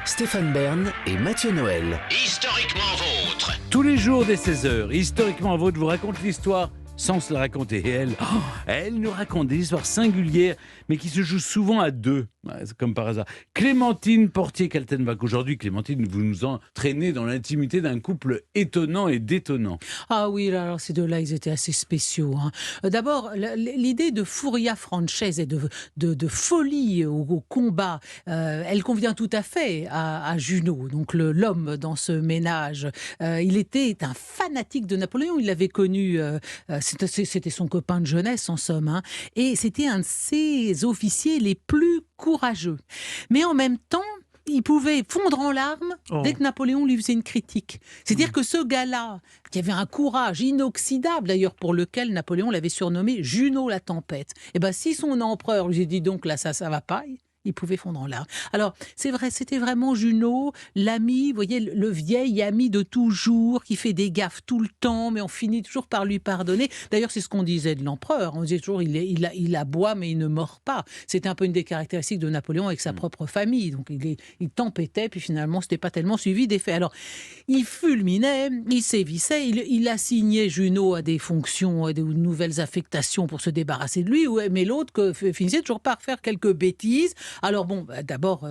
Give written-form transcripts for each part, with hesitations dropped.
Stéphane Bern et Mathieu Noël. Historiquement vôtre. Tous les jours dès 16h, Historiquement Vôtre vous raconte l'histoire sans se la raconter. Et elle nous raconte des histoires singulières, mais qui se jouent souvent à deux. Ouais, c'est comme par hasard. Clémentine Portier-Kaltenbach. Aujourd'hui, Clémentine, vous nous entraînez dans l'intimité d'un couple étonnant et détonnant. Ah oui, alors ces deux-là, ils étaient assez spéciaux. D'abord, l'idée de furia franchise et de folie au combat, elle convient tout à fait à Junot, donc l'homme dans ce ménage. Il était un fanatique de Napoléon, il l'avait connu, c'était son copain de jeunesse en somme, et c'était un de ses officiers les plus courageux. Mais en même temps, il pouvait fondre en larmes dès que Napoléon lui faisait une critique. C'est-à-dire que ce gars-là, qui avait un courage inoxydable, d'ailleurs pour lequel Napoléon l'avait surnommé Junot la tempête, et ben si son empereur lui dit donc là ça va pas, il pouvait fondre en larmes. Alors, c'est vrai, c'était vraiment Junot, l'ami, vous voyez, le vieil ami de toujours, qui fait des gaffes tout le temps, mais on finit toujours par lui pardonner. D'ailleurs, c'est ce qu'on disait de l'empereur. On disait toujours, il aboie, mais il ne mord pas. C'était un peu une des caractéristiques de Napoléon avec sa propre famille. Donc, il tempêtait, puis finalement, c'était pas tellement suivi des faits. Alors, il fulminait, il sévissait, il assignait Junot à des fonctions, à des nouvelles affectations pour se débarrasser de lui, mais l'autre finissait toujours par faire quelques bêtises. Alors bon, d'abord,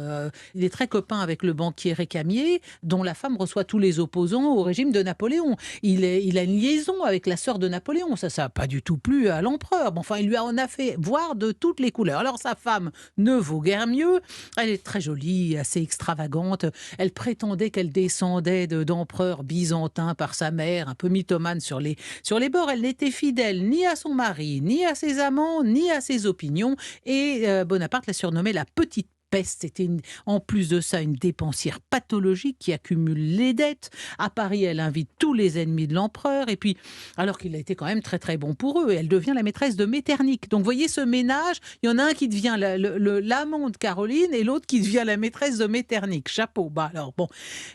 il est très copain avec le banquier Récamier, dont la femme reçoit tous les opposants au régime de Napoléon. Il a une liaison avec la sœur de Napoléon. Ça n'a pas du tout plu à l'empereur. Bon, enfin, il lui en a fait voir de toutes les couleurs. Alors sa femme ne vaut guère mieux. Elle est très jolie, assez extravagante. Elle prétendait qu'elle descendait d'empereurs byzantins par sa mère, un peu mythomane sur les bords. Elle n'était fidèle ni à son mari, ni à ses amants, ni à ses opinions. Et Bonaparte la surnommait la petite peste. C'était en plus de ça une dépensière pathologique qui accumule les dettes. À Paris, elle invite tous les ennemis de l'empereur. Et puis, alors qu'il a été quand même très très bon pour eux, elle devient la maîtresse de Metternich. Donc, vous voyez ce ménage, il y en a un qui devient l'amant de Caroline et l'autre qui devient la maîtresse de Metternich. Chapeau. Bah alors bon,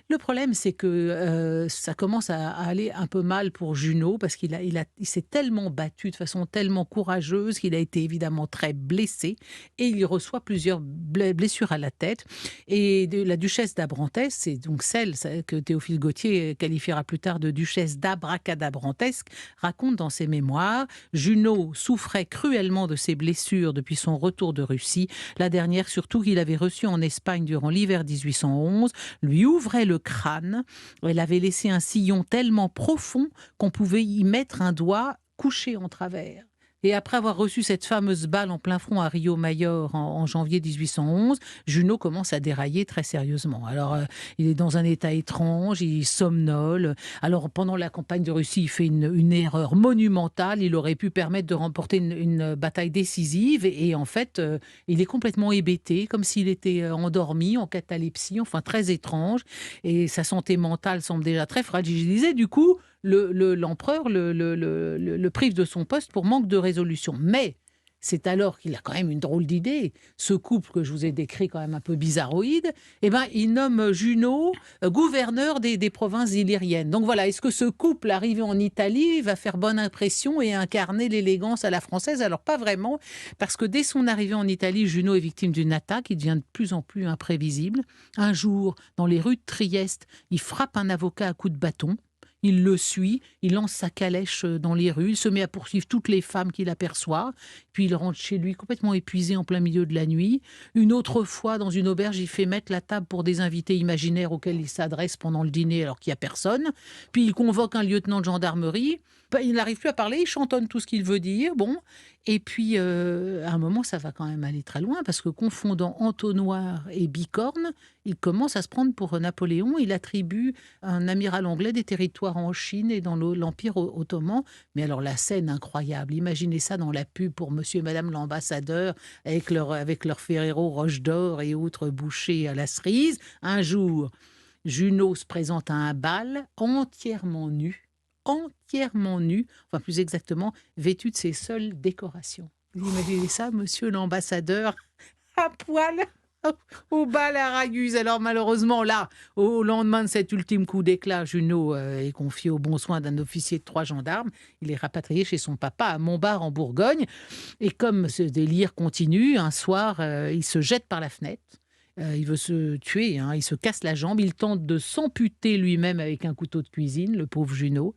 le problème c'est que ça commence à aller un peu mal pour Junot parce qu'il s'est tellement battu de façon tellement courageuse qu'il a été évidemment très blessé et il reçoit plusieurs blessure à la tête. Et la duchesse d'Abrantès, c'est donc celle que Théophile Gautier qualifiera plus tard de duchesse d'abracadabrantesque, raconte dans ses mémoires: Junot souffrait cruellement de ses blessures depuis son retour de Russie. La dernière, surtout, qu'il avait reçue en Espagne durant l'hiver 1811, lui ouvrait le crâne. Elle avait laissé un sillon tellement profond qu'on pouvait y mettre un doigt couché en travers. Et après avoir reçu cette fameuse balle en plein front à Rio Mayor en janvier 1811, Junot commence à dérailler très sérieusement. Alors, il est dans un état étrange, il somnole. Alors, pendant la campagne de Russie, il fait une erreur monumentale. Il aurait pu permettre de remporter une bataille décisive. Et en fait, il est complètement hébété, comme s'il était endormi, en catalepsie, enfin très étrange. Et sa santé mentale semble déjà très fragilisée. Du coup, l'empereur le prive de son poste pour manque de résolution. Mais c'est alors qu'il a quand même une drôle d'idée. Ce couple que je vous ai décrit quand même un peu bizarroïde, il nomme Junot gouverneur des provinces illyriennes. Donc voilà, est-ce que ce couple arrivé en Italie va faire bonne impression et incarner l'élégance à la française? Alors pas vraiment, parce que dès son arrivée en Italie, Junot est victime d'une attaque qui devient de plus en plus imprévisible. Un jour, dans les rues de Trieste, il frappe un avocat à coups de bâton. Il le suit, il lance sa calèche dans les rues, il se met à poursuivre toutes les femmes qu'il aperçoit, puis il rentre chez lui complètement épuisé en plein milieu de la nuit. Une autre fois, dans une auberge, il fait mettre la table pour des invités imaginaires auxquels il s'adresse pendant le dîner alors qu'il n'y a personne. Puis il convoque un lieutenant de gendarmerie, il n'arrive plus à parler, il chantonne tout ce qu'il veut dire, bon. Et puis, à un moment, ça va quand même aller très loin, parce que confondant entonnoir et bicorne, il commence à se prendre pour Napoléon. Il attribue à un amiral anglais des territoires en Chine et dans l'Empire ottoman. Mais alors, la scène incroyable, imaginez ça dans la pub pour monsieur et madame l'ambassadeur, avec leur Ferrero Roche d'Or et autres bouchées à la cerise. Un jour, Junot se présente à un bal entièrement nu, enfin plus exactement, vêtu de ses seules décorations. Vous imaginez ça, monsieur l'ambassadeur, à poil, au bal à Raguse. Alors malheureusement, là, au lendemain de cet ultime coup d'éclat, Junot est confié aux bons soins d'un officier de 3 gendarmes. Il est rapatrié chez son papa à Montbard en Bourgogne. Et comme ce délire continue, un soir, il se jette par la fenêtre. Il veut se tuer, hein, il se casse la jambe, il tente de s'amputer lui-même avec un couteau de cuisine, le pauvre Junot.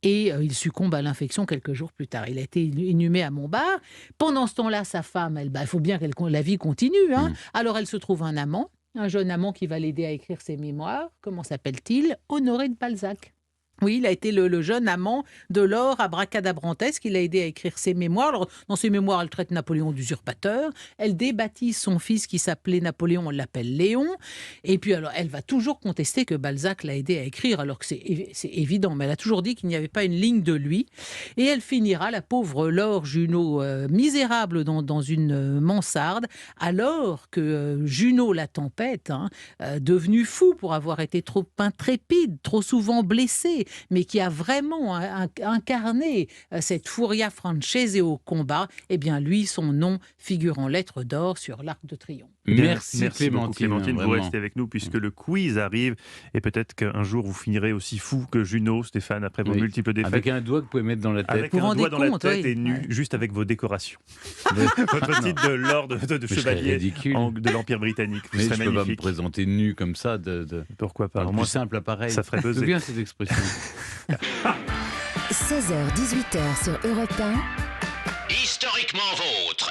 Et il succombe à l'infection quelques jours plus tard. Il a été inhumé à Montbard. Pendant ce temps-là, sa femme, il faut bien que la vie continue. Hein. Alors elle se trouve un amant, un jeune amant qui va l'aider à écrire ses mémoires. Comment s'appelle-t-il? Honoré de Balzac. Oui, il a été le jeune amant de Laure abracadabrantesque. Il a aidé à écrire ses mémoires. Alors, dans ses mémoires, elle traite Napoléon d'usurpateur. Elle débaptise son fils qui s'appelait Napoléon, on l'appelle Léon. Et puis, alors, elle va toujours contester que Balzac l'a aidé à écrire, alors que c'est évident. Mais elle a toujours dit qu'il n'y avait pas une ligne de lui. Et elle finira, la pauvre Laure Junot, misérable dans une mansarde, alors que Junot, la tempête, devenu fou pour avoir été trop intrépide, trop souvent blessé, mais qui a vraiment incarné cette furia francese au combat, eh bien lui, son nom figure en lettres d'or sur l'Arc de Triomphe. Merci beaucoup, Clémentine, vous vraiment. restez avec nous puisque le quiz arrive et peut-être qu'un jour vous finirez aussi fou que Junot, Stéphane, après vos multiples défaites. Avec un doigt que vous pouvez mettre dans la tête. Avec un doigt dans la tête et nu, juste avec vos décorations. Votre titre de l'ordre de chevalier de l'Empire britannique. Mais je ne peux pas me magnifique. présenter nu comme ça. Pourquoi pas? Par le plus simple appareil. ça ferait Je me buzzer. souviens cette expression. 16h-18h sur Europe 1. Historiquement vôtre.